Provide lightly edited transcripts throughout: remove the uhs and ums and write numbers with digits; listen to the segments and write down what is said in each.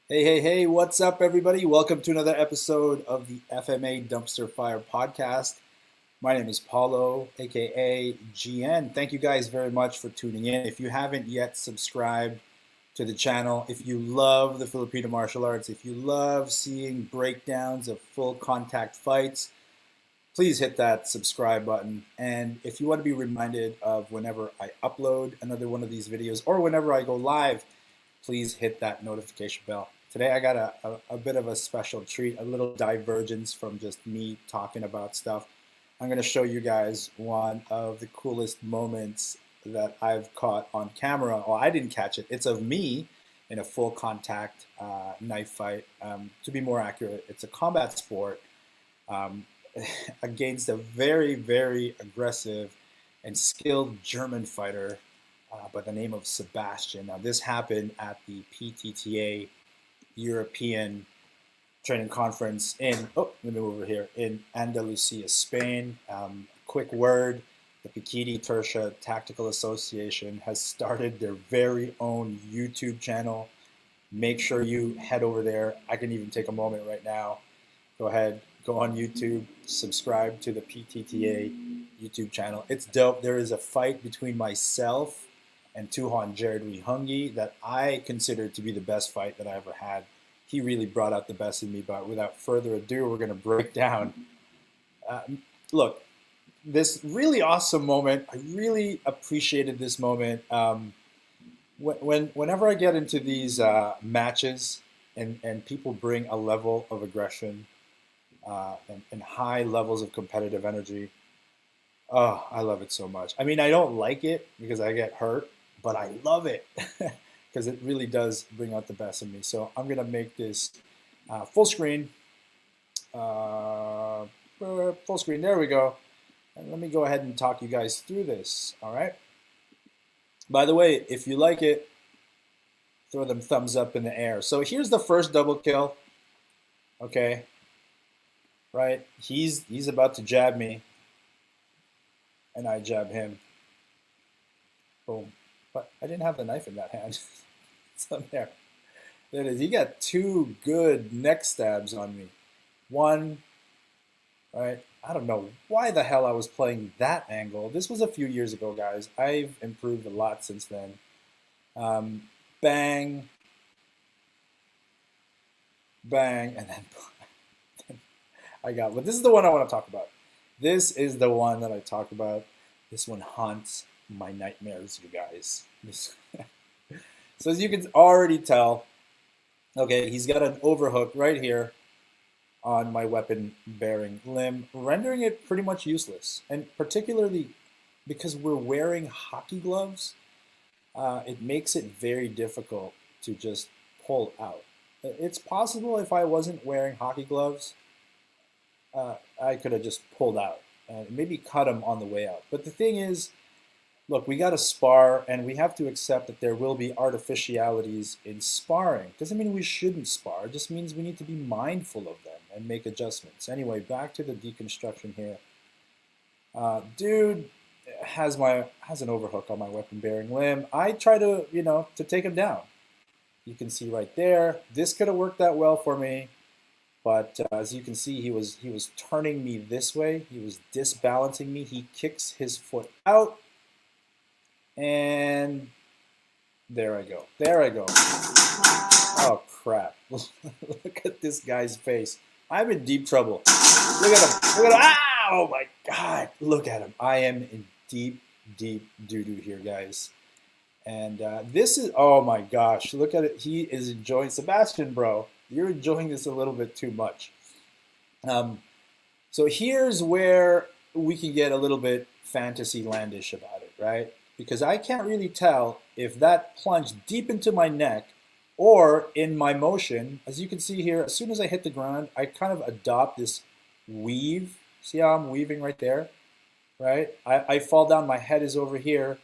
Hey, what's up, everybody? Welcome to another episode of the FMA Dumpster Fire podcast. My name is Paulo, aka GN. Thank you guys very much for tuning in. If you haven't yet subscribed to the channel, if you love the Filipino martial arts, if you love seeing breakdowns of full contact fights, please hit that subscribe button. And if you want to be reminded of whenever I upload another one of these videos or whenever I go live, please hit that notification bell. Today I got a bit of a special treat, a little divergence from just me talking about stuff. I'm going to show you guys one of the coolest moments that I've caught on camera. Well, I didn't catch it. It's of me in a full contact knife fight. To be more accurate, it's a combat sport um, against a very aggressive and skilled German fighter by the name of Sebastian. Now, this happened at the PTTA European Training Conference in, let me move over here, in Andalusia, Spain. Quick word, the Pikiti Tertia Tactical Association has started their very own YouTube channel. Make sure you head over there. I can even take a moment right now. Go ahead, go on YouTube, subscribe to the PTTA YouTube channel. It's dope. There is a fight between myself and Tuhon Jared Winhongi that I consider to be the best fight that I ever had. He really brought out the best in me, but without further ado, we're going to break down. Look, this really awesome moment, I really appreciated this moment. Whenever I get into these matches and people bring a level of aggression and high levels of competitive energy, oh, I love it so much. I mean, I don't like it because I get hurt, but I love it because it really does bring out the best in me. So I'm going to make this full screen. Full screen. There we go. And let me go ahead and talk you guys through this. All right. By the way, if you like it, throw them thumbs up in the air. So here's the first double kill. Okay. Right. He's about to jab me. And I jab him. Boom. But I didn't have the knife in that hand. So there. There it is. He got two good neck stabs on me. One, right? I don't know why the hell I was playing that angle. This was a few years ago, guys. I've improved a lot since then. Bang. Bang. And then I got, but this is the one I want to talk about. This is the one that I talk about. This one haunts my nightmares, you guys. So as you can already tell, okay, he's got an overhook right here on my weapon-bearing limb, rendering it pretty much useless. And particularly because we're wearing hockey gloves, it makes it very difficult to just pull out. It's possible if I wasn't wearing hockey gloves, I could have just pulled out and maybe cut him on the way out. But the thing is, look, we got to spar, and we have to accept that there will be artificialities in sparring. Doesn't mean we shouldn't spar. It just means we need to be mindful of them and make adjustments. Anyway, back to the deconstruction here. Dude has an overhook on my weapon-bearing limb. I try to, to take him down. You can see right there. This could have worked out well for me. But as you can see, he was turning me this way. He was disbalancing me. He kicks his foot out. And there I go. There I go. Oh, crap. Look at this guy's face. I'm in deep trouble. Look at him. Look at him. Ah! Oh, my God. Look at him. I am in deep doo-doo here, guys. And this is, oh, my gosh. Look at it. He is enjoying, Sebastian, bro. You're enjoying this a little bit too much. So here's where we can get a little bit fantasy landish about it, right? Because I can't really tell if that plunged deep into my neck or in my motion. As you can see here, as soon as I hit the ground, I kind of adopt this weave. See how I'm weaving right there, right? I fall down, my head is over here,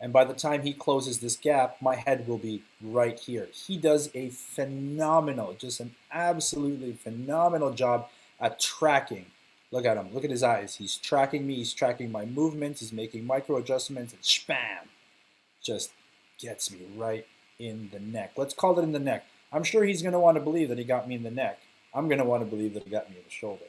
and by the time he closes this gap, my head will be right here. He does a phenomenal, just an absolutely phenomenal job at tracking. Look at him. Look at his eyes. He's tracking me. He's tracking my movements. He's making micro adjustments, and spam, just gets me right in the neck. Let's call it in the neck. I'm sure he's going to want to believe that he got me in the neck. I'm going to want to believe that he got me in the shoulder.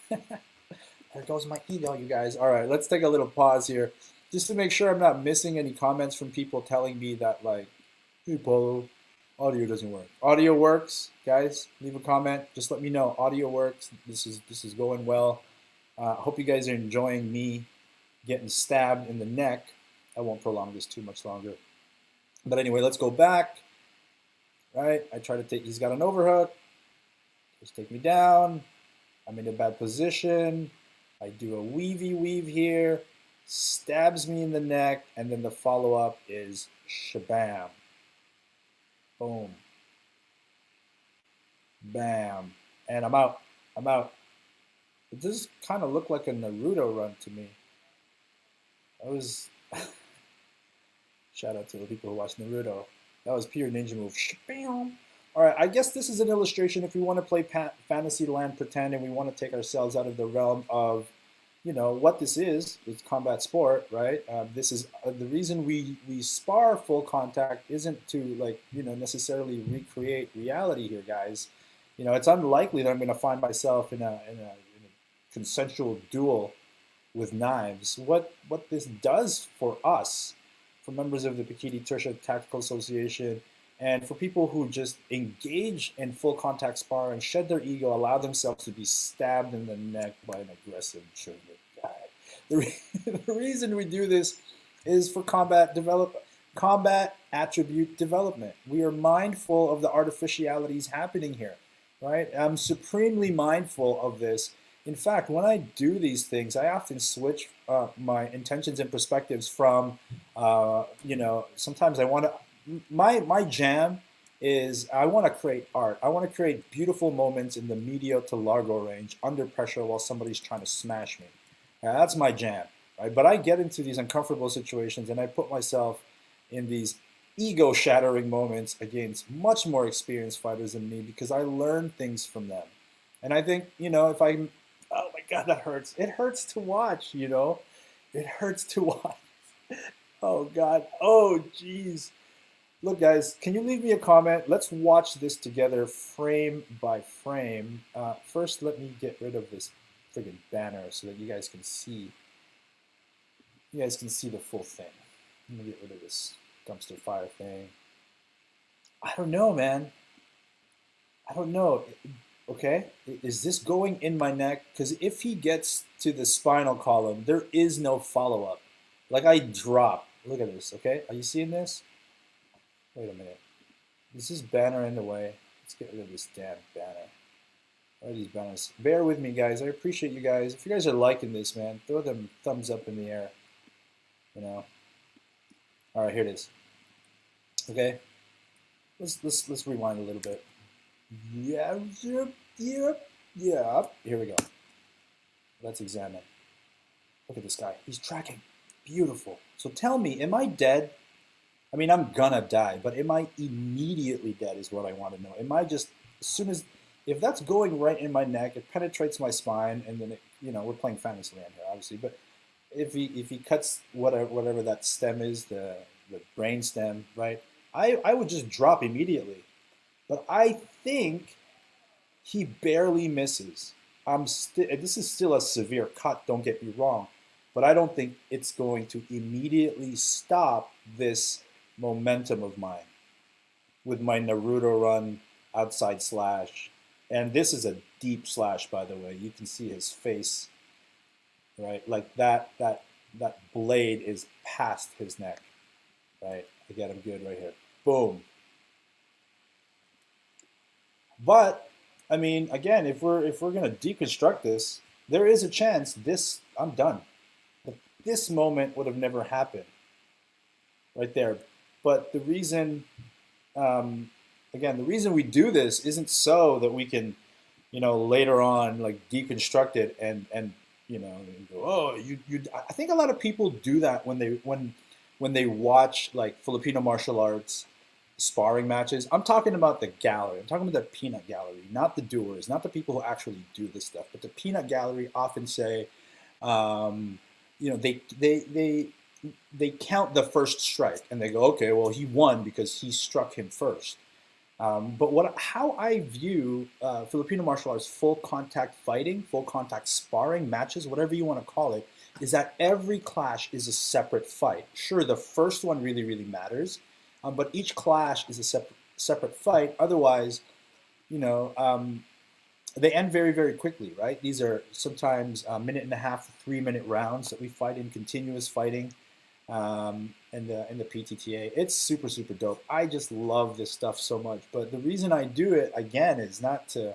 There goes my ego, you guys. All right, let's take a little pause here just to make sure I'm not missing any comments from people telling me that, like, hey, Paulo, audio doesn't work. Audio works, guys. Leave a comment. Just let me know. Audio works. This is going well. I hope you guys are enjoying me getting stabbed in the neck. I won't prolong this too much longer. But anyway, let's go back. Right? I try to take, he's got an overhook. Just take me down. I'm in a bad position. I do a weavy weave here. Stabs me in the neck. And then the follow-up is shabam. Boom. Bam. And I'm out. I'm out. It does kind of look like a Naruto run to me. That was... Shout out to the people who watch Naruto. That was pure ninja move. All right, I guess this is an illustration if we want to play Fantasyland Pretend and we want to take ourselves out of the realm of, you know, what this is. It's combat sport, right? This is the reason we spar full contact isn't to, like, you know, necessarily recreate reality here, guys. You know, it's unlikely that I'm going to find myself in a consensual duel with knives. What this does for us, for members of the PTTA Tactical Association, and for people who just engage in full contact spar and shed their ego, allow themselves to be stabbed in the neck by an aggressive German guy. The reason we do this is for combat attribute development. We are mindful of the artificialities happening here, right? I'm supremely mindful of this. In fact, when I do these things, I often switch my intentions and perspectives from, you know, sometimes I want to, my jam is I want to create art. I want to create beautiful moments in the medio to largo range under pressure while somebody's trying to smash me. That's my jam, right? But I get into these uncomfortable situations and I put myself in these ego-shattering moments against much more experienced fighters than me because I learn things from them. And I think, you know, if I... Oh my God, that hurts. It hurts to watch, you know? It hurts to watch. Oh God. Oh, geez. Look, guys, can you leave me a comment? Let's watch this together frame by frame. First, let me get rid of this friggin' banner so that you guys can see. You guys can see the full thing. Let me get rid of this dumpster fire thing. I don't know, man. I don't know. Okay, is this going in my neck? Because if he gets to the spinal column, there is no follow-up. Like, I drop. Look at this, okay? Are you seeing this? Wait a minute. Is this banner in the way? Let's get rid of this damn banner. What are these banners? Bear with me, guys. I appreciate you guys. If you guys are liking this, man, throw them thumbs up in the air. You know? All right, here it is. Okay? Let's rewind a little bit. Yeah. Here we go. Let's examine. Look at this guy. He's tracking. Beautiful. So tell me, am I dead? I mean, I'm gonna die, but am I immediately dead is what I want to know. Am I just, as soon as, if that's going right in my neck, it penetrates my spine, and then it, you know, we're playing Fantasyland here, obviously, but if he cuts whatever that stem is, the brain stem, right? I would just drop immediately. But I think he barely misses. This is still a severe cut, don't get me wrong, but I don't think it's going to immediately stop this momentum of mine with my Naruto run outside slash. And this is a deep slash, by the way. You can see his face, right? Like that blade is past his neck, right? I get him good right here. Boom. But I mean, again, if we're gonna deconstruct this, there is a chance I'm done. But this moment would have never happened, right there. But the reason, again, the reason we do this isn't so that we can, you know, later on like deconstruct it and you know, and go, oh, you. I think a lot of people do that when they watch like Filipino martial arts sparring matches. I'm talking about the gallery. I'm talking about the peanut gallery, not the doers, not the people who actually do this stuff. But the peanut gallery often say, you know, they count the first strike and they go, okay, well, he won because he struck him first. But how I view Filipino martial arts, full contact fighting, full contact sparring matches, whatever you want to call it, is that every clash is a separate fight. Sure, the first one really, really matters, but each clash is a separate fight. Otherwise, you know, they end very, very quickly, right? These are sometimes a minute and a half, 3 minute rounds that we fight in continuous fighting in the PTTA. It's super, super dope. I just love this stuff so much. But the reason I do it, again, is not to,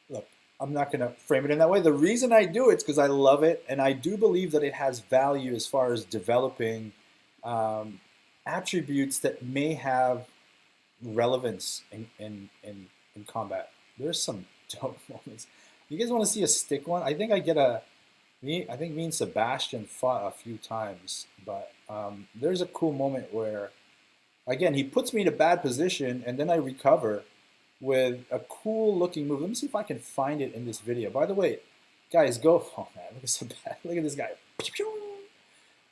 look, I'm not going to frame it in that way. The reason I do it is because I love it, and I do believe that it has value as far as developing attributes that may have relevance in combat. There's some dope moments. You guys want to see a stick one? I think I think me and Sebastian fought a few times, but there's a cool moment where, again, he puts me in a bad position, and then I recover with a cool looking move. Let me see if I can find it in this video. By the way, guys, go. Oh man, look at Sebastian. Look at this guy.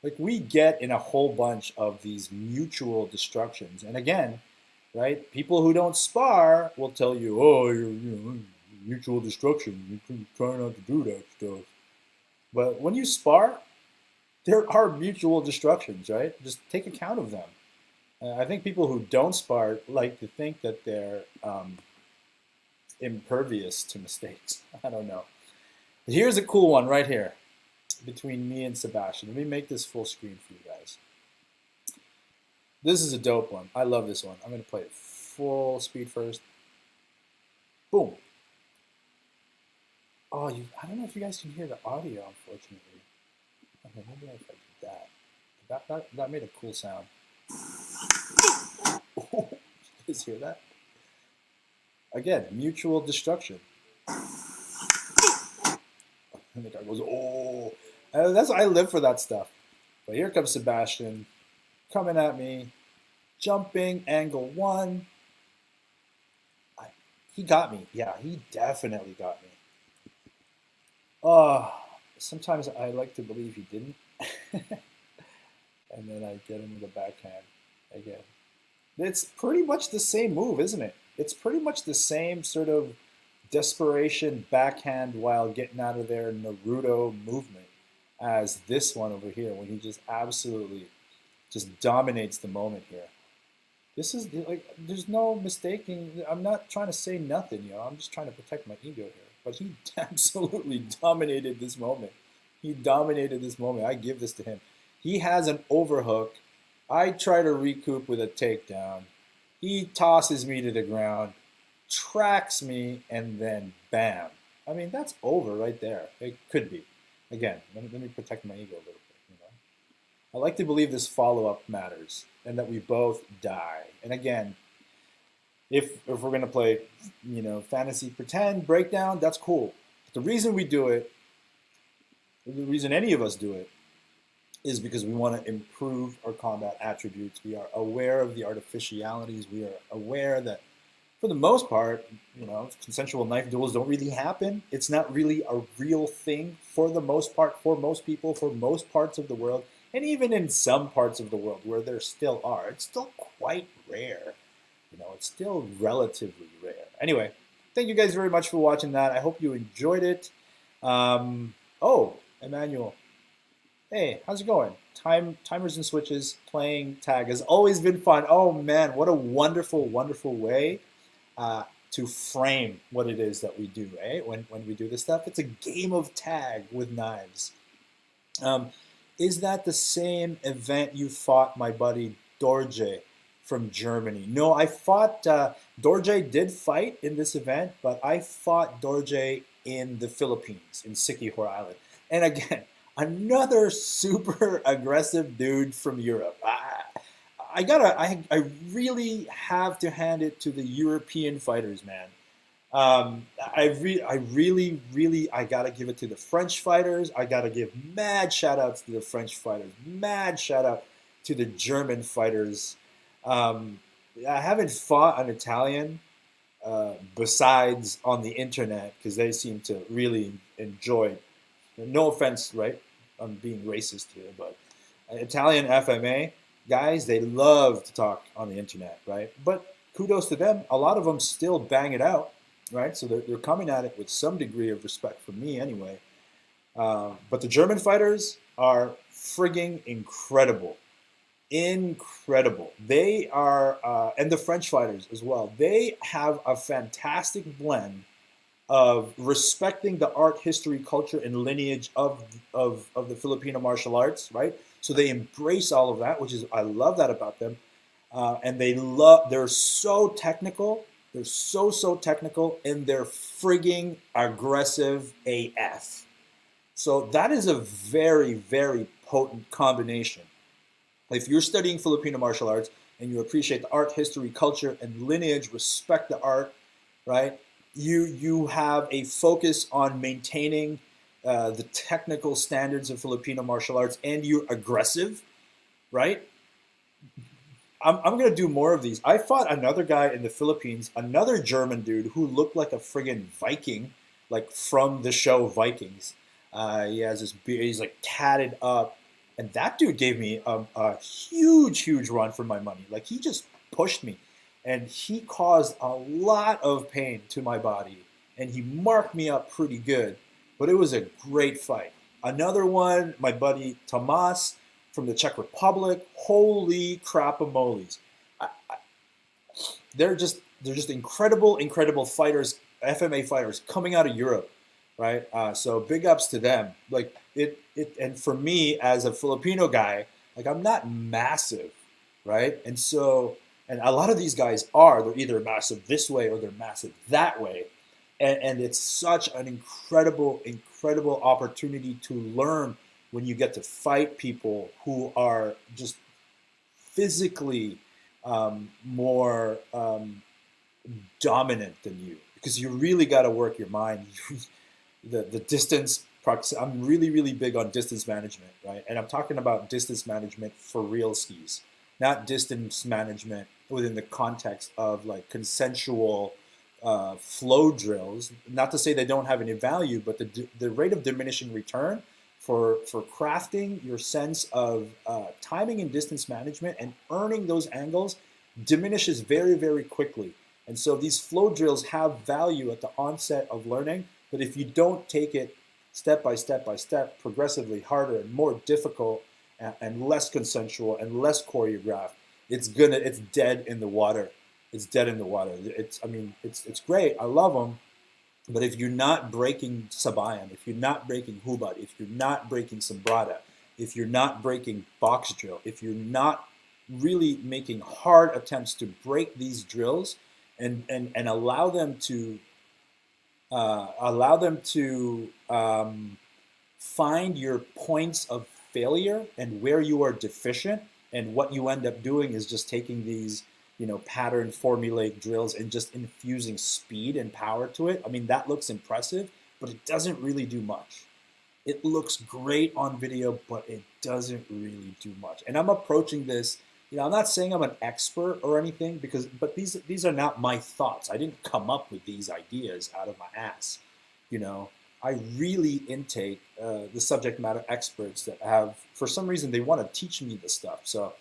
Like, we get in a whole bunch of these mutual destructions, and again, right? People who don't spar will tell you, "Oh, you're mutual destruction. You try not to do that stuff." But when you spar, there are mutual destructions, right? Just take account of them. I think people who don't spar like to think that they're impervious to mistakes. I don't know. Here's a cool one right here between me and Sebastian. Let me make this full screen for you guys. This is a dope one. I love this one. I'm going to play it full speed first. Boom. Oh, I don't know if you guys can hear the audio, unfortunately. Okay, maybe if I did that. That made a cool sound. Oh, you guys hear that? Again, mutual destruction. And the guy goes, oh. I live for that stuff. But here comes Sebastian, coming at me, jumping, angle one. He got me. Yeah, he definitely got me. Sometimes I like to believe he didn't. And then I get him with a backhand again. It's pretty much the same move, isn't it? It's pretty much the same sort of desperation backhand while getting out of there Naruto movement as this one over here, when he just absolutely just dominates the moment here. This is like, there's no mistaking. I'm not trying to say nothing, I'm just trying to protect my ego here. But he absolutely dominated this moment. He dominated this moment. I give this to him. He has an overhook. I try to recoup with a takedown. He tosses me to the ground, tracks me, and then bam. I mean, that's over right there. It could be. Again, let me protect my ego a little bit. I like to believe this follow-up matters and that we both die. And again, if we're going to play, fantasy pretend, breakdown, that's cool. But the reason we do it, the reason any of us do it, is because we want to improve our combat attributes. We are aware of the artificialities. We are aware that, for the most part, consensual knife duels don't really happen. It's not really a real thing for the most part, for most people, for most parts of the world. And even in some parts of the world where there still are, it's still quite rare. It's still relatively rare. Anyway, thank you guys very much for watching that. I hope you enjoyed it. Oh, Emmanuel. Hey, how's it going? Timers and switches, playing tag has always been fun. Oh man, what a wonderful, wonderful way to frame what it is that we do, right? When we do this stuff, it's a game of tag with knives. Is that the same event you fought my buddy Dorje from Germany? No, I fought, Dorje did fight in this event, but I fought Dorje in the Philippines, in Siquijor Island. And again, another super aggressive dude from Europe. I really have to hand it to the European fighters, man. I gotta give it to the French fighters. I gotta give mad shout outs to the French fighters. Mad shout out to the German fighters. I haven't fought an Italian besides on the internet because they seem to really enjoy it. No offense, right? I'm being racist here, but Italian FMA, guys, they love to talk on the internet, right? But kudos to them. A lot of them still bang it out, right? So they're coming at it with some degree of respect for me anyway. But the German fighters are frigging incredible. Incredible. They are, and the French fighters as well. They have a fantastic blend of respecting the art, history, culture, and lineage of the Filipino martial arts, right? So they embrace all of that, which is, I love that about them. And they're so technical. They're so technical, and they're frigging aggressive AF. So that is a very potent combination. If you're studying Filipino martial arts and you appreciate the art, history, culture, and lineage, respect the art, right? You have a focus on maintaining the technical standards of Filipino martial arts, and you're aggressive, right? I'm gonna do more of these. I fought another guy in the Philippines, another German dude who looked like a friggin' Viking, like from the show Vikings. He has this beard, he's like tatted up, and that dude gave me a huge run for my money. Like he just pushed me, and he caused a lot of pain to my body, and he marked me up pretty good. But it was a great fight. Another one, my buddy Tomas from the Czech Republic. Holy crap-a-moles. They're just incredible fighters, FMA fighters coming out of Europe, right? So big ups to them. Like and for me as a Filipino guy, like I'm not massive, right? And a lot of these guys they're either massive this way or they're massive that way. And it's such an incredible opportunity to learn when you get to fight people who are just physically more dominant than you, because you really got to work your mind. The distance. I'm really big on distance management, right? And I'm talking about distance management for real skis, not distance management within the context of like consensual flow drills. Not to say they don't have any value, but the rate of diminishing return for crafting your sense of timing and distance management and earning those angles diminishes very quickly. And so these flow drills have value at the onset of learning, but if you don't take it step by step, progressively harder and more difficult and less consensual and less choreographed, it's dead in the water. It's dead in the water. It's great. I love them. But if you're not breaking sabayan, if you're not breaking hubad, if you're not breaking sombrada, if you're not breaking box drill, if you're not really making hard attempts to break these drills and allow them to find your points of failure and where you are deficient, and what you end up doing is just taking these pattern formulaic drills and just infusing speed and power to it. I mean, that looks impressive, but it doesn't really do much. It looks great on video, but it doesn't really do much. And I'm approaching this, I'm not saying I'm an expert or anything, but these are not my thoughts. I didn't come up with these ideas out of my ass. I really intake the subject matter experts that have, for some reason, they want to teach me this stuff. So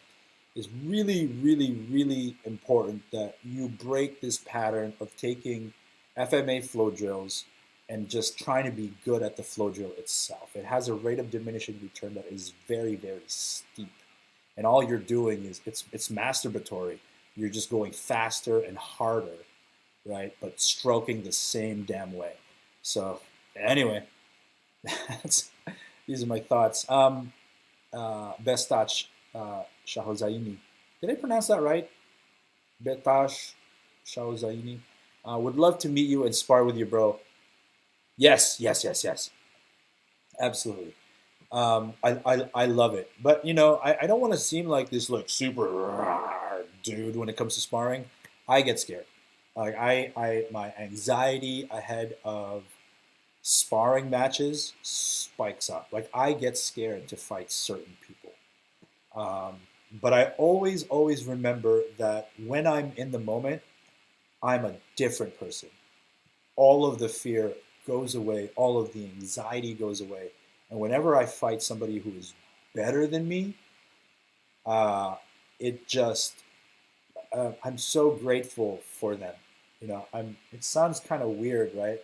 it's really important that you break this pattern of taking FMA flow drills and just trying to be good at the flow drill itself. It has a rate of diminishing return that is very steep. And all you're doing is, it's masturbatory. You're just going faster and harder, right? But stroking the same damn way. So anyway, these are my thoughts. Bestach Shahozaini. Did I pronounce that right? Betash Shahozaini. Would love to meet you and spar with you, bro. Yes. Absolutely. I love it. But, I don't want to seem like this like super dude when it comes to sparring. I get scared. Like my anxiety ahead of sparring matches spikes up. Like I get scared to fight certain people. But I always remember that when I'm in the moment, I'm a different person. All of the fear goes away. All of the anxiety goes away. And whenever I fight somebody who is better than me, it just, I'm so grateful for them. You know, it sounds kind of weird, right?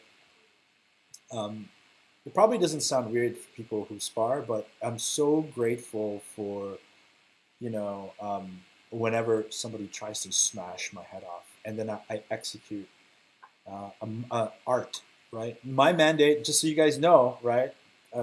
Um, it probably doesn't sound weird for people who spar, but I'm so grateful for, you know, whenever somebody tries to smash my head off, and then I execute art, right? My mandate, just so you guys know, right?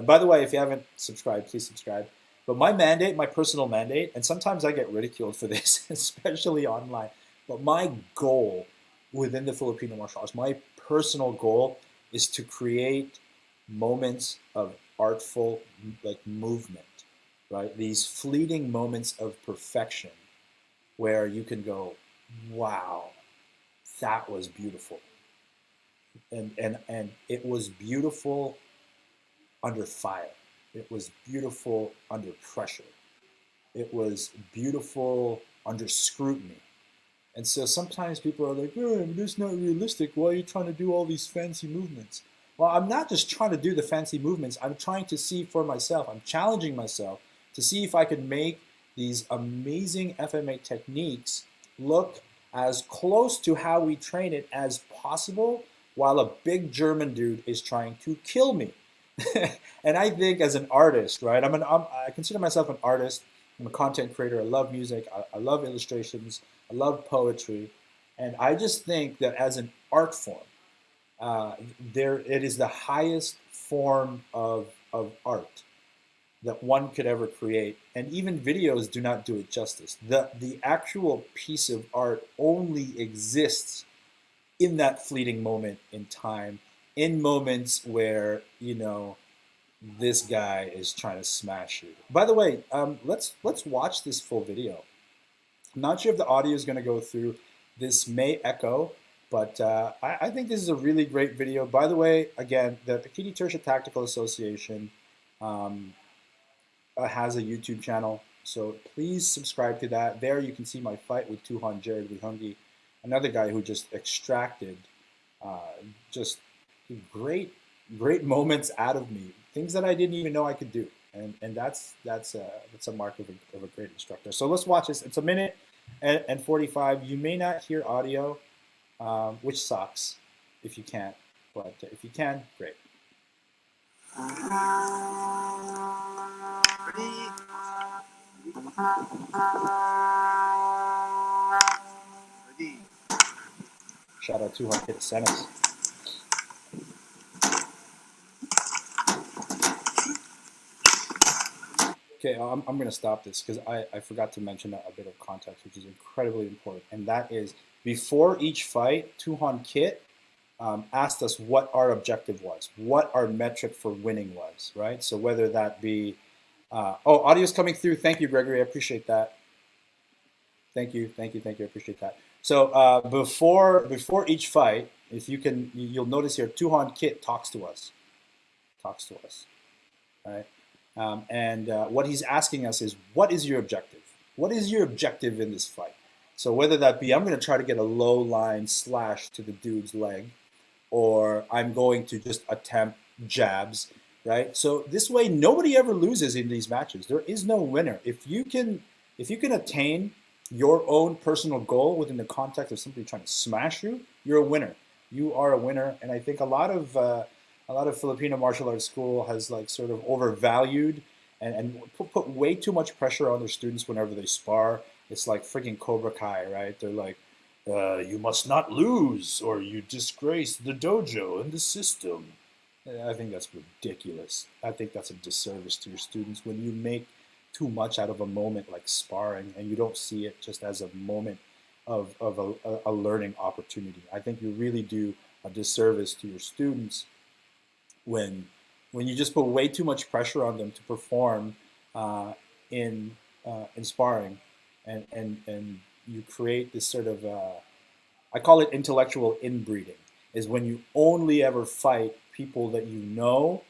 By the way, if you haven't subscribed, please subscribe. But my mandate, my personal mandate, and sometimes I get ridiculed for this, especially online. But my goal within the Filipino martial arts, my personal goal is to create moments of artful like movement, right? These fleeting moments of perfection where you can go, wow, that was beautiful. And it was beautiful under fire. It was beautiful under pressure. It was beautiful under scrutiny. And so sometimes people are like, oh, that's not realistic. Why are you trying to do all these fancy movements? Well, I'm not just trying to do the fancy movements. I'm trying to see for myself. I'm challenging myself to see if I can make these amazing FMA techniques look as close to how we train it as possible while a big German dude is trying to kill me. And I think as an artist, right, I consider myself an artist. I'm a content creator. I love music. I love illustrations. I love poetry. And I just think that as an art form, it is the highest form of art that one could ever create. And even videos do not do it justice. The actual piece of art only exists in that fleeting moment in time, in moments where, you know, this guy is trying to smash you. By the way, let's watch this full video. I'm not sure if the audio is going to go through. This may echo, but I think this is a really great video. By the way, again, the Pakiti Tertia Tactical Association has a YouTube channel, so please subscribe to that. There you can see my fight with Tuhon Jared Winhongi, another guy who just extracted just great moments out of me, things that I didn't even know I could do, and that's a mark of a great instructor. So let's watch this. It's a minute and 45. You may not hear audio, which sucks if you can't, but if you can, great. Shout out to Tuhon Jared. Okay, I'm going to stop this because I forgot to mention a bit of context, which is incredibly important. And that is, before each fight, Tuhon Kit asked us what our objective was, what our metric for winning was, right? So whether that be, audio's coming through. Thank you, Gregory. I appreciate that. Thank you. I appreciate that. So before each fight, if you can, you'll notice here, Tuhon Kit talks to us, right? And what he's asking us is, what is your objective? What is your objective in this fight? So whether that be, I'm going to try to get a low line slash to the dude's leg, or I'm going to just attempt jabs, right? So this way, nobody ever loses in these matches. There is no winner. If you can attain your own personal goal within the context of somebody trying to smash you, you're a winner. You are a winner. And I think a lot of Filipino martial arts school has like sort of overvalued and put way too much pressure on their students whenever they spar. It's like freaking Cobra Kai, right? They're like, you must not lose or you disgrace the dojo and the system. I think that's ridiculous. I think that's a disservice to your students when you make too much out of a moment like sparring and you don't see it just as a moment of a learning opportunity. I think you really do a disservice to your students when you just put way too much pressure on them to perform in sparring, and you create this sort of I call it intellectual inbreeding, is when you only ever fight people that you know,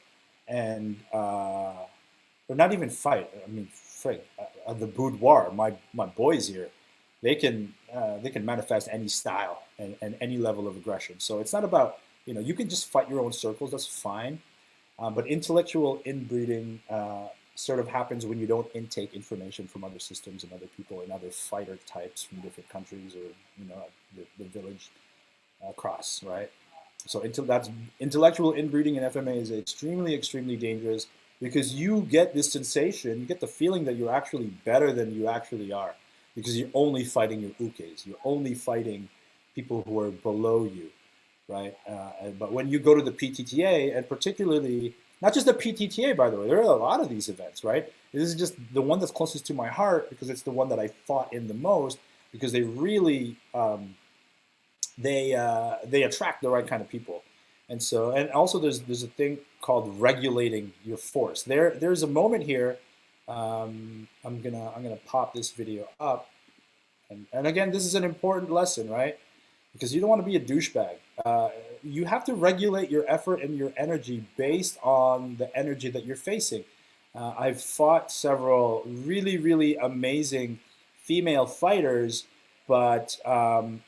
and or not even fight. I mean, the boudoir, my boys here, they can manifest any style and any level of aggression. So it's not about, you can just fight your own circles, that's fine. But intellectual inbreeding sort of happens when you don't intake information from other systems and other people and other fighter types from different countries, or the village cross, right? So that's intellectual inbreeding in FMA is extremely, extremely dangerous, because you get this sensation, you get the feeling that you're actually better than you actually are, because you're only fighting your ukes, you're only fighting people who are below you, right? But when you go to the PTTA, and particularly, not just the PTTA, by the way, there are a lot of these events, right? This is just the one that's closest to my heart, because it's the one that I fought in the most, because they really, they attract the right kind of people. And so, and also there's a thing called regulating your force. There's a moment here. I'm gonna pop this video up, and again, this is an important lesson, right? Because you don't want to be a douchebag. You have to regulate your effort and your energy based on the energy that you're facing. I've fought several really, really amazing female fighters, but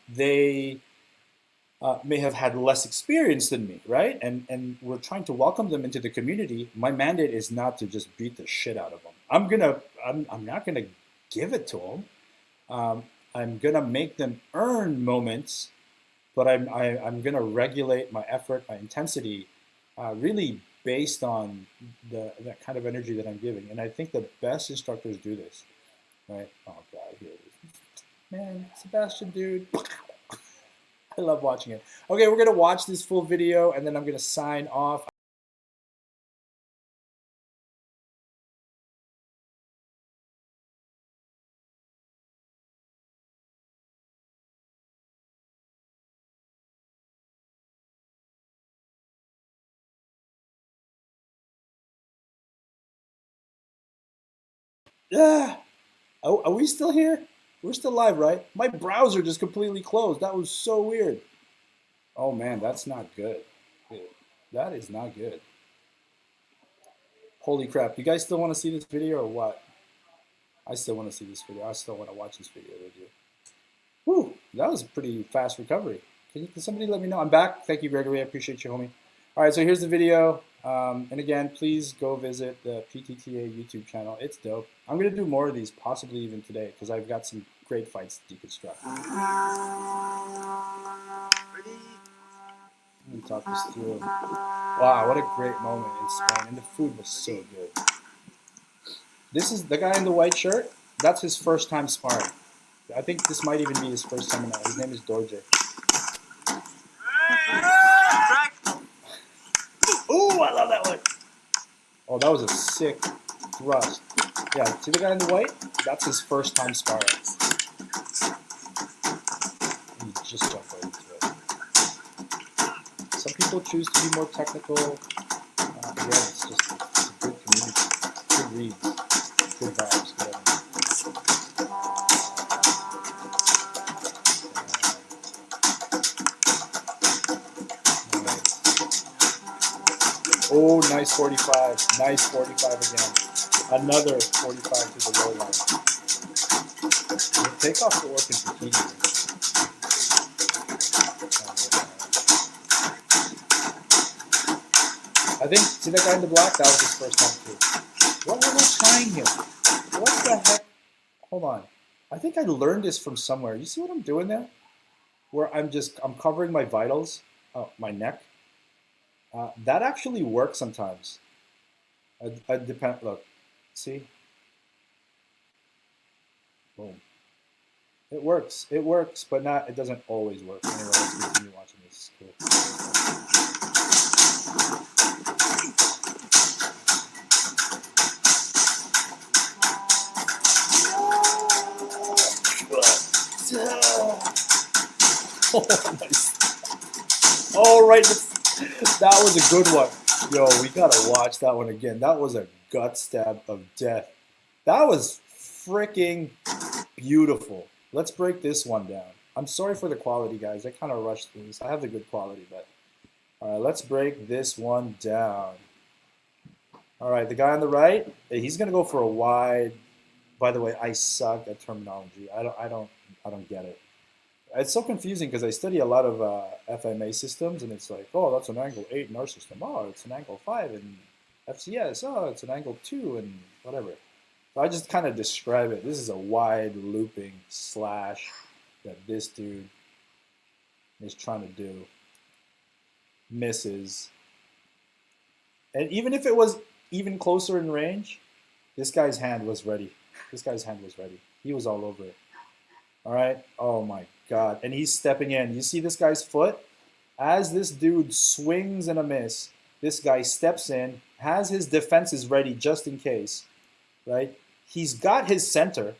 they may have had less experience than me, right? And we're trying to welcome them into the community. My mandate is not to just beat the shit out of them. I'm not gonna give it to them. I'm gonna make them earn moments, but I'm gonna regulate my effort, my intensity, really based on that kind of energy that I'm giving. And I think the best instructors do this, right? Oh God, here it is. Man, Sebastian, dude. I love watching it. Okay, we're gonna watch this full video, and then I'm gonna sign off. Yeah. Are we still here? We're still live, right? My browser just completely closed. That was so weird. Oh man, that's not good. Dude, that is not good. Holy crap. You guys still want to see this video or what? I still want to see this video. I still want to watch this video with you. Whew, that was a pretty fast recovery. Can somebody let me know? I'm back. Thank you, Gregory. I appreciate you, homie. All right, so here's the video. And again, please go visit the PTTA YouTube channel. It's dope. I'm going to do more of these, possibly even today, because I've got some great fights to deconstruct. Let me talk this through. Wow, what a great moment in Spain. And the food was so good. This is the guy in the white shirt. That's his first time sparring. I think this might even be his first time. His name is Dorje. Ooh, I love that one. Oh, that was a sick thrust. Yeah, see the guy in the white? That's his first time sparring. And he just jumped right into it. Some people choose to be more technical. Again, it's just a good community, good reads, good vibes, good everything. Oh, nice 45. Nice 45 again. Another 45 to the low line. The takeoff to work in Tahiti. I think, see that guy in the black? That was his first time too. What am I trying here? What the heck? Hold on. I think I learned this from somewhere. You see what I'm doing there? Where I'm covering my vitals, my neck. That actually works sometimes. Look, see? Boom. It works, but it doesn't always work. Anyway, let's continue watching this. Cool. Oh, nice. All right. That was a good one. Yo, we gotta watch that one again. That was a gut stab of death. That was freaking beautiful. Let's break this one down. I'm sorry for the quality, guys. I kind of rushed things. I have the good quality, but all right, let's break this one down. All right, the guy on the right, he's gonna go for a wide. By the way, I suck at terminology. I don't get it. It's so confusing because I study a lot of FMA systems, and it's like, oh, that's an angle 8 in our system. Oh, it's an angle 5 in FCS, oh, it's an angle 2 and whatever. So I just kind of describe it. This is a wide looping slash that this dude is trying to do. Misses. And even if it was even closer in range, this guy's hand was ready. This guy's hand was ready. He was all over it. All right. Oh my God. And he's stepping in. You see this guy's foot? As this dude swings and a miss, this guy steps in, has his defenses ready just in case, right? He's got his center.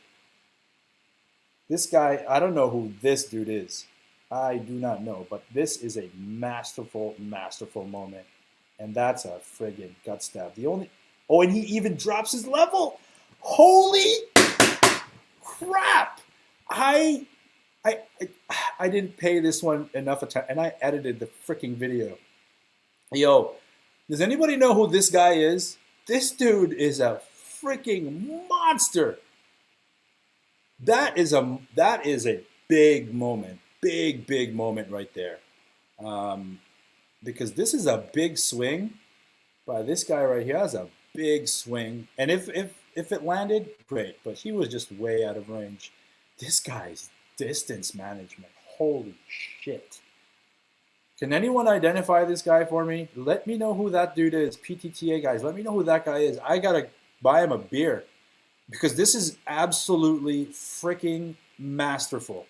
This guy, I don't know who this dude is. I do not know, but this is a masterful, masterful moment. And that's a friggin' gut stab. Oh, and he even drops his level. Holy crap! I didn't pay this one enough attention, and I edited the freaking video. Yo, does anybody know who this guy is? This dude is a freaking monster. That is a big moment, big moment right there, because this is a big swing. By this guy right here has a big swing, and if it landed, great, but he was just way out of range. This guy's distance management, holy shit. Can anyone identify this guy for me? Let me know who that dude is. PTTA guys, let me know who that guy is. I gotta buy him a beer because this is absolutely freaking masterful.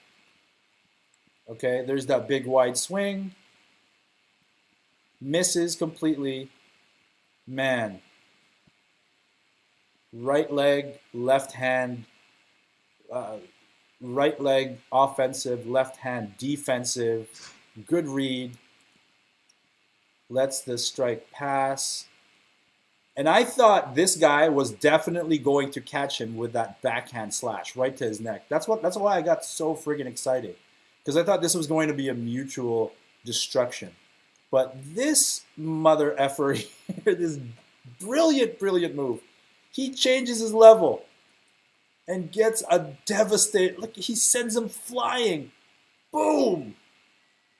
Okay, there's that big wide swing. Misses completely. Man. Right leg, left hand, right leg offensive, left hand defensive. Good read. Lets the strike pass. And I thought this guy was definitely going to catch him with that backhand slash right to his neck. That's why I got so friggin' excited. Because I thought this was going to be a mutual destruction. But this mother effer here, this brilliant move. He changes his level and gets a devastating, look, he sends him flying. Boom!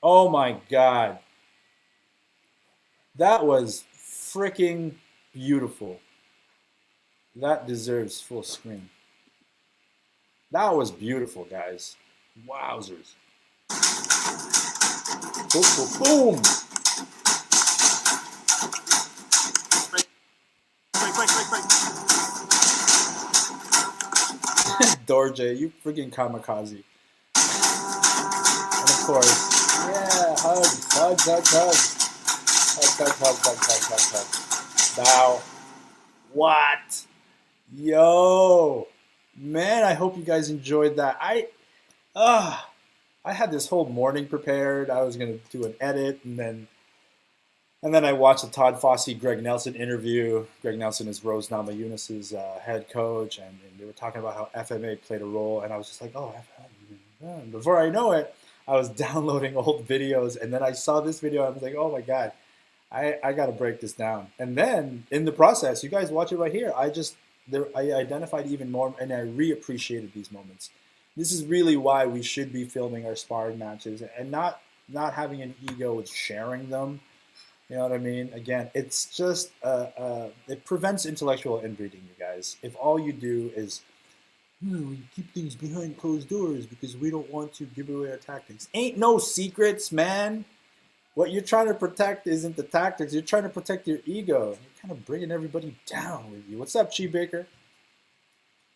Oh my God. That was freaking beautiful. That deserves full screen. That was beautiful, guys. Wowzers. Boom, boom, boom. Dorje, you freaking kamikaze. And of course, yeah, hugs. Now, what? Yo, man, I hope you guys enjoyed that. I had this whole morning prepared. I was gonna do an edit, and then I watched the Todd Fossey, Greg Nelson interview. Greg Nelson is Rose Namajunas' head coach, and they were talking about how FMA played a role, and I was just like, oh, FMA. Before I know it, I was downloading old videos, and then I saw this video, and I was like, oh my God, I got to break this down. And then in the process, you guys watch it right here. I identified even more, and I reappreciated these moments. This is really why we should be filming our sparring matches and not having an ego with sharing them. You know what I mean? Again, it's just, it prevents intellectual inbreeding, you guys. If all you do is, we keep things behind closed doors because we don't want to give away our tactics. Ain't no secrets, man. What you're trying to protect isn't the tactics. You're trying to protect your ego. You're kind of bringing everybody down with you. What's up, Chi Baker?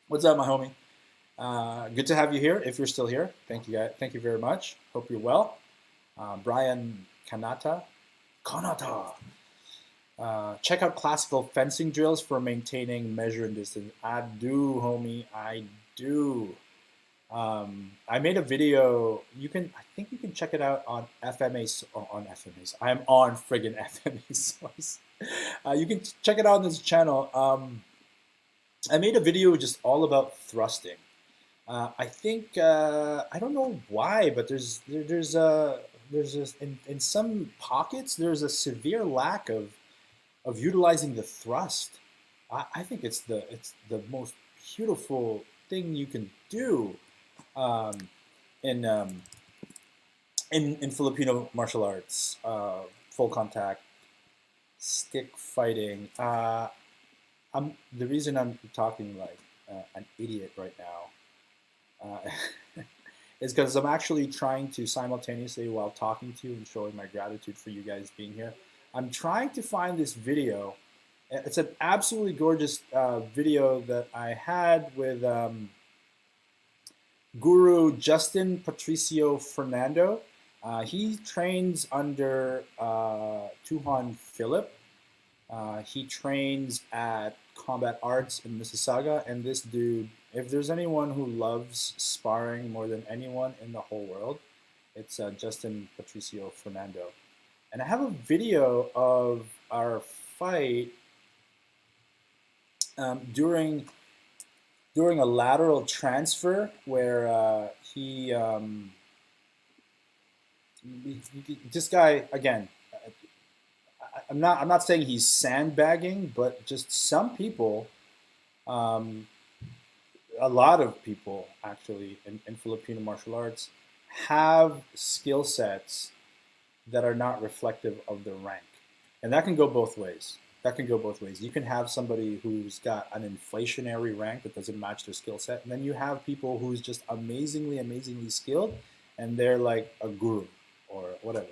What's up, my homie? Good to have you here, if you're still here. Thank you, guys. Thank you very much. Hope you're well. Brian Kanata. Check out classical fencing drills for maintaining measure and distance. I do, homie. I do. I made a video. I think you can check it out on FMA. On FMA's. I'm on friggin' FMA source. You can check it out on this channel. I made a video just all about thrusting. I think I don't know why, but there's in some pockets there's a severe lack of utilizing the thrust. I think it's the most beautiful thing you can do in Filipino martial arts, full contact Stick fighting. The reason I'm talking like an idiot right now is because I'm actually trying to simultaneously, while talking to you and showing my gratitude for you guys being here, I'm trying to find this video. It's an absolutely gorgeous video that I had with Guru Justin Patricio Fernando. He trains under Tuhon Philip. He trains at Combat Arts in Mississauga, and this dude, if there's anyone who loves sparring more than anyone in the whole world, it's Justin Patricio Fernando. And I have a video of our fight during a lateral transfer where this guy again. I'm not saying he's sandbagging, but just some people, a lot of people actually in Filipino martial arts have skill sets that are not reflective of their rank, and that can go both ways. You can have somebody who's got an inflationary rank that doesn't match their skill set, and then you have people who's just amazingly skilled, and they're like a guru or whatever.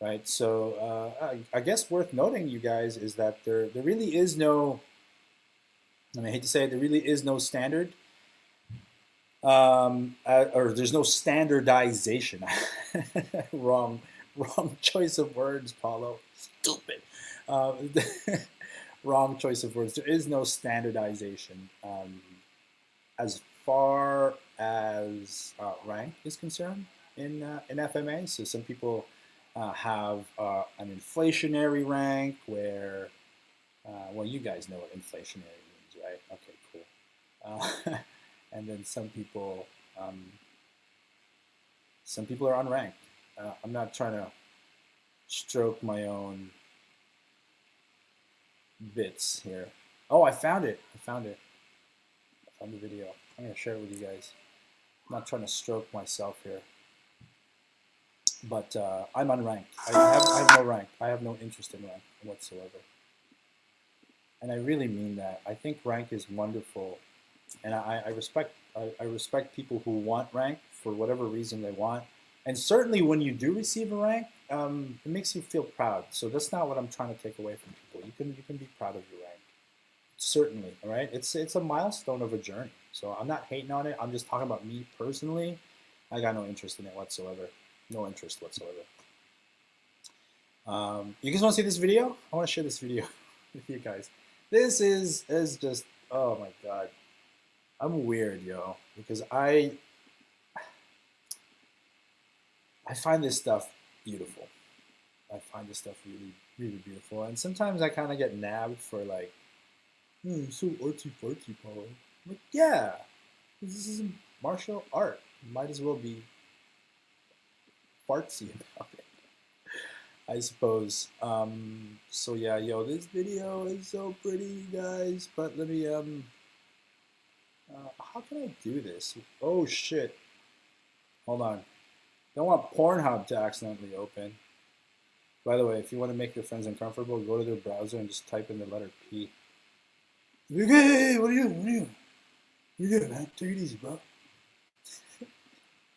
Right, so I guess worth noting, you guys, is that there really is no, and I hate to say it, there really is no standard, or there's no standardization. wrong choice of words, Paulo. Stupid. Wrong choice of words. There is no standardization as far as rank is concerned in FMA. So some people have an inflationary rank where, well, you guys know what inflationary means, right? Okay, cool. And then some people are unranked. I'm not trying to stroke my own bits here. Oh, I found it. I found the video. I'm gonna share it with you guys. I'm not trying to stroke myself here. But I'm unranked. I have no rank. I have no interest in rank whatsoever. And I really mean that. I think rank is wonderful, and I respect people who want rank for whatever reason they want. And certainly, when you do receive a rank, it makes you feel proud. So that's not what I'm trying to take away from people. You can be proud of your rank. Certainly, all right. It's a milestone of a journey. So I'm not hating on it. I'm just talking about me personally. I got no interest in it whatsoever. No interest whatsoever. You guys want to see this video? I want to share this video with you guys. This is just, oh my god. I'm weird, yo, because I find this stuff beautiful. I find this stuff really beautiful. And sometimes I kind of get nabbed for like, oh, you're so artsy-fartsy, Paul. I'm like, yeah, this is martial art. Might as well be fartsy about it, I suppose. So yeah, yo, this video is so pretty, guys. But let me how can I do this? Oh shit! Hold on. Don't want Pornhub to accidentally open. By the way, if you want to make your friends uncomfortable, go to their browser and just type in the letter P. Hey, what are you doing? What are you doing, man? Take it easy, bro.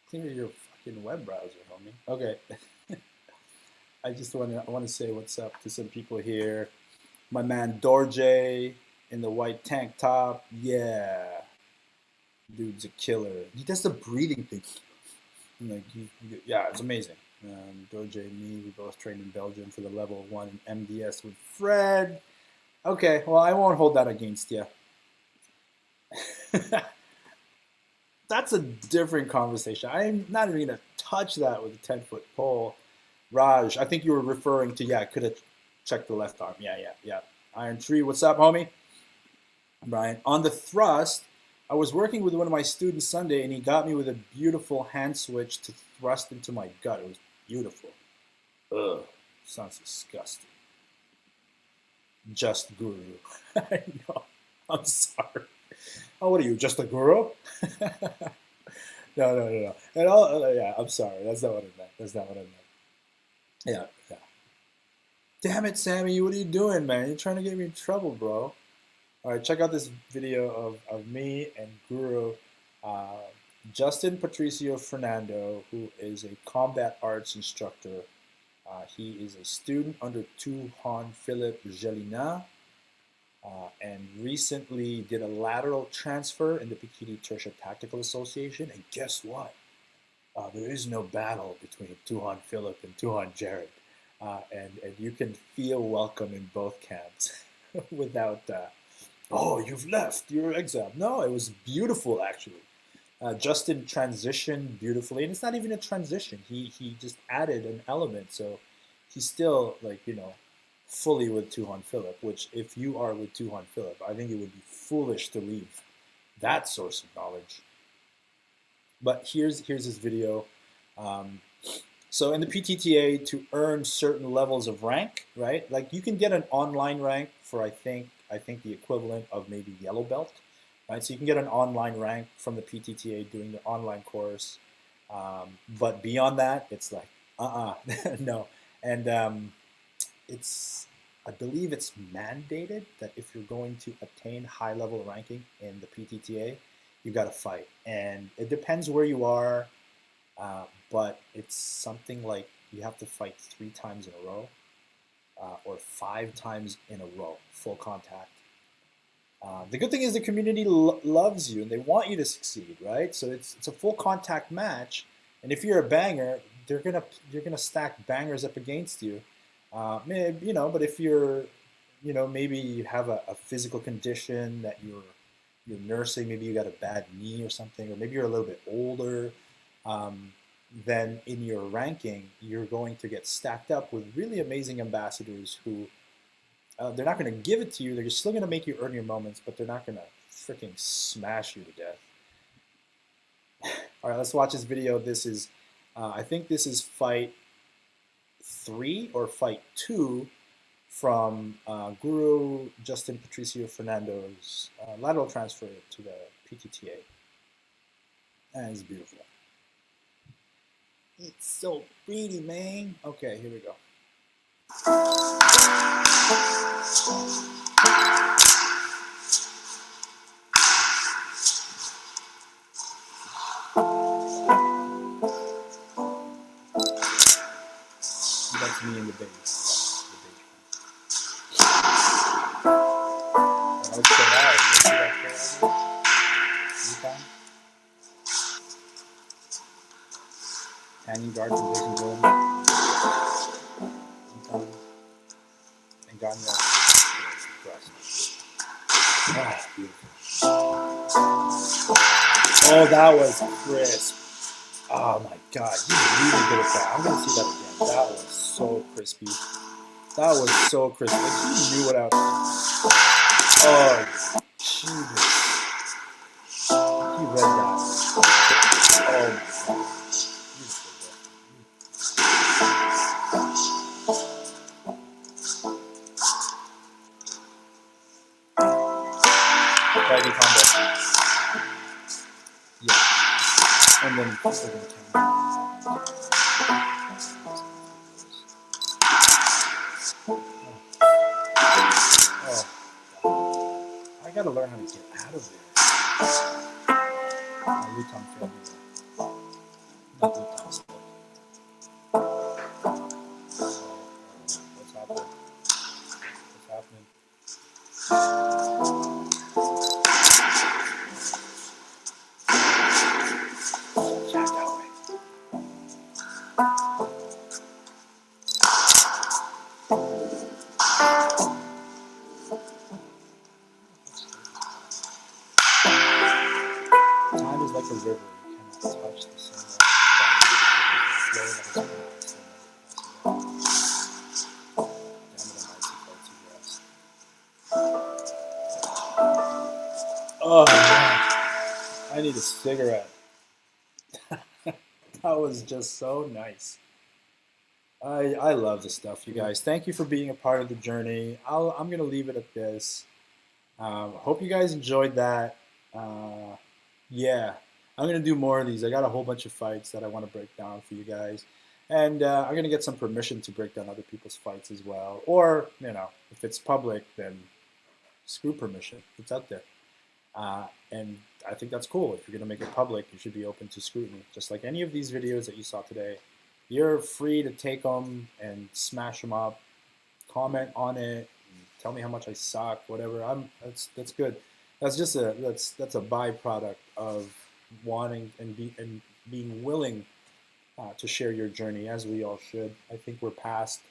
Clear your fucking web browser, homie. Okay. I just want to say what's up to some people here. My man Dorje in the white tank top. Yeah. Dude's a killer. He does the breathing thing. Like, yeah, it's amazing. Dorje and me, we both trained in Belgium for the level 1 in MDS with Fred. Okay, well, I won't hold that against you. That's a different conversation. I'm not even going to touch that with a 10-foot pole. Raj, I think you were referring to, yeah, could have checked the left arm. Yeah. Iron Tree, what's up, homie? Brian, on the thrust, I was working with one of my students Sunday, and he got me with a beautiful hand switch to thrust into my gut. It was beautiful. Ugh, sounds disgusting. Just guru. I know. I'm sorry. Oh, what are you, just a guru? No. And yeah, I'm sorry. That's not what I meant. Yeah. Damn it, Sammy, what are you doing, man? You're trying to get me in trouble, bro. All right, check out this video of me and Guru uh, Justin Patricio Fernando, who is a combat arts instructor. He is a student under Tuhon Philip Jelina, and recently did a lateral transfer in the Bikini Tertia Tactical Association. And guess what? There is no battle between Tuhon Philip and Tuhon Jared. And you can feel welcome in both camps without, oh, you've left, you're exiled. No, it was beautiful, actually. Justin transitioned beautifully, and it's not even a transition. He just added an element, so he's still, like, fully with Tuhon Philip, which if you are with Tuhon Philip, I think it would be foolish to leave that source of knowledge. But here's his video. So in the PTTA, to earn certain levels of rank, right? Like you can get an online rank for I think the equivalent of maybe yellow belt, right? So you can get an online rank from the PTTA doing the online course, but beyond that, it's like no. And I believe it's mandated that if you're going to attain high level ranking in the PTTA, you got to fight, and it depends where you are. But it's something like you have to fight 3 times in a row, or 5 times in a row, full contact. The good thing is the community loves you and they want you to succeed, right? So it's a full contact match, and if you're a banger, you're gonna stack bangers up against you. But if you're, maybe you have a physical condition that you're nursing, maybe you got a bad knee or something, or maybe you're a little bit older. Then in your ranking, you're going to get stacked up with really amazing ambassadors who they're not going to give it to you. They're just still going to make you earn your moments, but they're not going to freaking smash you to death. All right, let's watch this video. This is, I think this is fight 3 or fight 2 from Guru Justin Patricio Fernando's lateral transfer to the PTTA. And it's beautiful. It's so pretty, man. Okay, here we go. That's me in the bass. Hanging guard position going. And got me oh, beautiful. Oh, that was crisp. Oh my god, he's really good at that. I'm gonna see that again. That was so crispy. That was so crispy. Like, he knew what I was. Oh, Jesus. He read that. Oh my god. Dragon combo. Yeah. And then second camera. Oh. I gotta learn how to get out of there. Luton family. Not Luton sport. What's happening? What's happening? Time is like a river. You cannot touch the same way. Oh man, I need a cigarette. That was just so nice. I love this stuff, you guys. Thank you for being a part of the journey. I'm gonna leave it at this. Hope you guys enjoyed that. Yeah, I'm gonna do more of these. I got a whole bunch of fights that I want to break down for you guys. And I'm going to get some permission to break down other people's fights as well. Or, if it's public, then screw permission. It's out there. And I think that's cool. If you're going to make it public, you should be open to scrutiny. Just like any of these videos that you saw today, you're free to take them and smash them up, comment on it, tell me how much I suck, whatever. That's good. That's just that's a byproduct of wanting and being willing to share your journey, as we all should. I think we're past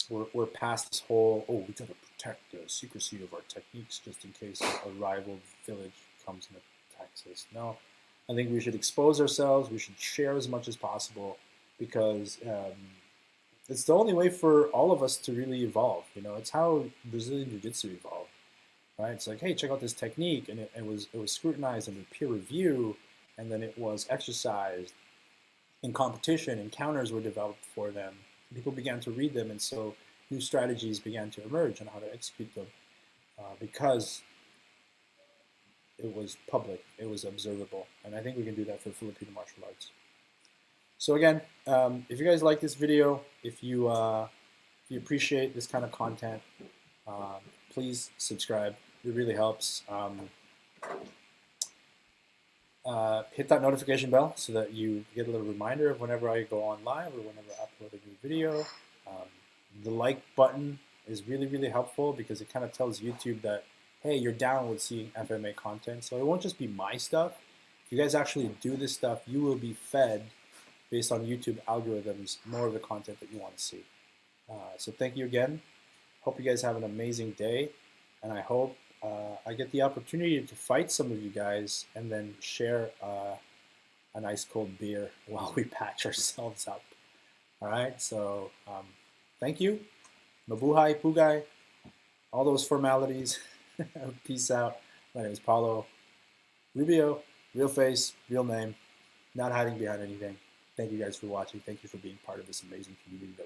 this whole, we gotta protect the secrecy of our techniques just in case a rival village comes and attacks us. No, I think we should expose ourselves. We should share as much as possible, because it's the only way for all of us to really evolve. It's how Brazilian Jiu-Jitsu evolved, right? It's like, hey, check out this technique, and it was scrutinized under peer review, and then it was exercised in competition, and counters were developed for them. People began to read them, and so new strategies began to emerge on how to execute them, because it was public, it was observable, and I think we can do that for Filipino martial arts. So again, if you guys like this video, if you appreciate this kind of content, please subscribe. It really helps. Hit that notification bell so that you get a little reminder of whenever I go on live or whenever I upload a new video. The like button is really, really helpful, because it kind of tells YouTube that, hey, you're down with seeing FMA content. So it won't just be my stuff. If you guys actually do this stuff, you will be fed, based on YouTube algorithms, more of the content that you want to see. So thank you again. Hope you guys have an amazing day, and I hope I get the opportunity to fight some of you guys and then share a nice cold beer while we patch ourselves up. All right, so thank you. Mabuhay, pugay, all those formalities. Peace out. My name is Paulo Rubio, real face, real name, not hiding behind anything. Thank you guys for watching. Thank you for being part of this amazing community that